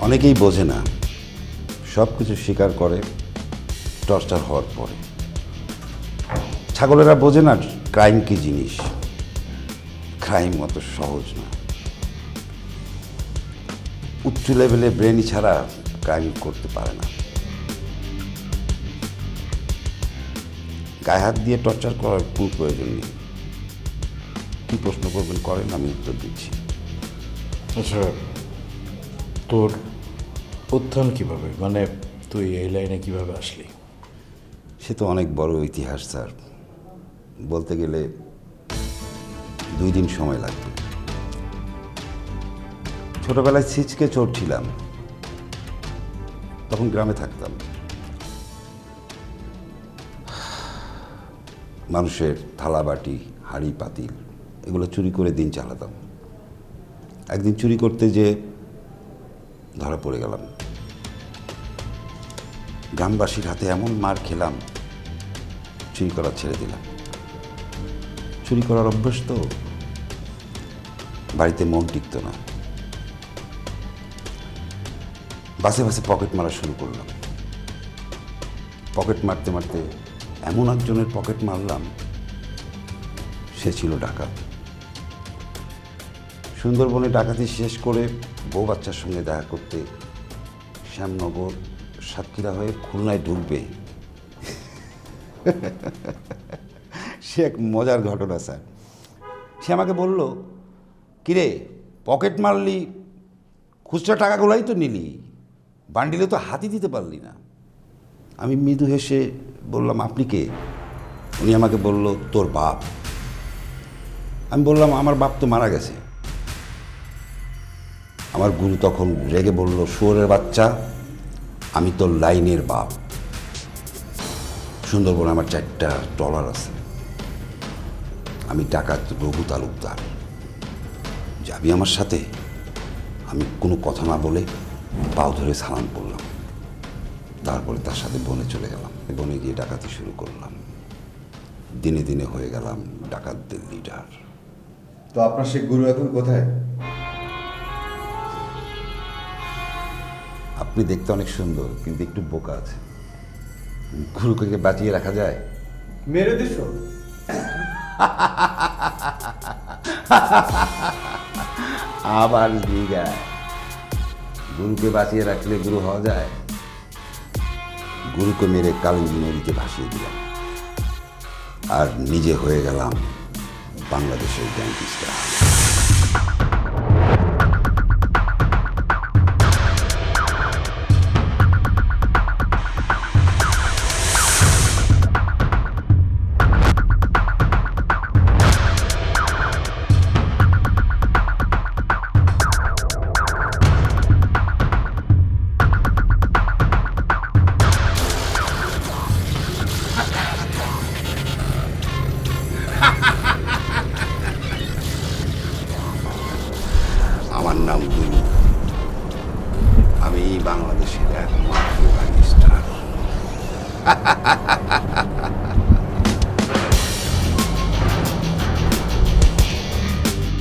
অনেকেই বোঝে না, সব কিছু স্বীকার করে টর্চার হওয়ার পরে। ছাগলেরা বোঝে না ক্রাইম কি জিনিস। ক্রাইম অত সহজ না। উচ্চ লেভেলে ব্রেনই ছাড়া ক্রাইম করতে পারে না। গায়ে হাত দিয়ে টর্চার করার কোনো প্রয়োজন নেই। কী প্রশ্ন করবেন করেন, আমি উত্তর দিচ্ছি। আচ্ছা, তোর উত্থান কিভাবে, মানে তুই এই লাইনে কিভাবে আসলি? সে তো অনেক বড় ইতিহাস স্যার, বলতে গেলে 2 দিন সময় লাগবে। ছোটবেলায় ছিচকে চোর ছিলাম, তখন গ্রামে থাকতাম। মানুষের থালা বাটি, হাঁড়ি পাতিল এগুলো চুরি করে দিন চালাতাম। একদিন চুরি করতে যে ধরা পড়ে গেলাম। গ্রামবাসীর হাতে এমন মার খেলাম, চুরি করা ছেড়ে দিলাম। চুরি করার অভ্যাস তো, বাড়িতে মন টিকত না। বাসে বাসে পকেট মারা শুরু করলাম। পকেট মারতে মারতে এমন একজনের পকেট মারলাম, সে ছিল ডাকাত। সুন্দরবনে ডাকাতি শেষ করে বউ বাচ্চার সঙ্গে দেখা করতে শ্যামনগর সাতক্ষীরা হয়ে খুলনায় ঢুকবে। সে এক মজার ঘটনা স্যার। সে আমাকে বলল, কিরে পকেট মারলি, খুচরা টাকাগুলাই তো নিলি, বান্ডিলে তো হাতি দিতে পারলি না। আমি মৃদু হেসে বললাম, আপনি কে? উনি আমাকে বলল, তোর বাপ। আমি বললাম, আমার বাপ তো মারা গেছে। আমার গুরু তখন রেগে বলল, শুয়োরের বাচ্চা, আমি তোর লাইনের বাপ। সুন্দরবনে আমার 4টা ট্রলার আছে। আমি ডাকাত রঘু তালুকদার। যাবি আমার সাথে? আমি কোনো কথা না বলে পাও ধরে সালাম করলাম। তারপরে তার সাথে বনে চলে গেলাম। বনে গিয়ে ডাকাতি শুরু করলাম। দিনে দিনে হয়ে গেলাম ডাকাতদের লিডার। তো আপনার সেই গুরু এখন কোথায়? আপনি দেখতে অনেক সুন্দর, কিন্তু একটু বোকা আছে। গুরুকে বাঁচিয়ে রাখা যায়? মেরে দিস। আবার জিগায়, গুরুকে বাঁচিয়ে রাখলে গুরু হওয়া যায়? গুরুকে মেরে কালিন্দী নদীতে ভাসিয়ে দিলাম, আর নিজে হয়ে গেলাম বাংলাদেশের গ্যাংস্টার। আমার নাম গুরু। আমি বাংলাদেশের একমাত্র গ্যাংস্টার।